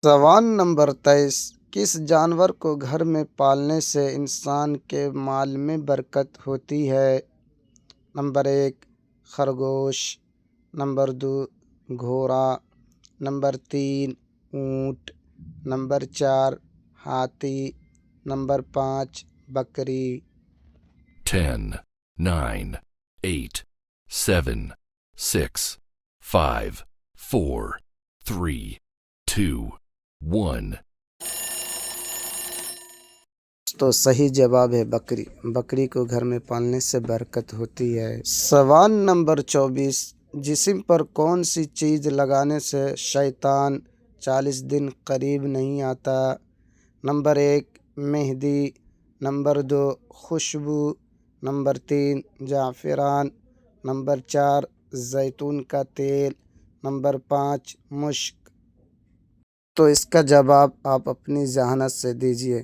سوال نمبر 23، کس جانور کو گھر میں پالنے سے انسان کے مال میں برکت ہوتی ہے؟ نمبر 1 خرگوش، نمبر 2 گھوڑا، نمبر 3 اونٹ، نمبر 4 ہاتھی، نمبر 5 بکری۔ 10, 9, 8, 7, 6, 5, 4, 3, 2, 1. تو صحیح جواب ہے بکری۔ بکری کو گھر میں پالنے سے برکت ہوتی ہے۔ سوال نمبر 24، جسم پر کون سی چیز لگانے سے شیطان 40 دن قریب نہیں آتا؟ نمبر 1 مہندی، نمبر 2 خوشبو، نمبر 3 زعفران، نمبر 4 زیتون کا تیل، نمبر 5 مشک۔ تو اس کا جواب آپ اپنی ذہانت سے دیجیے۔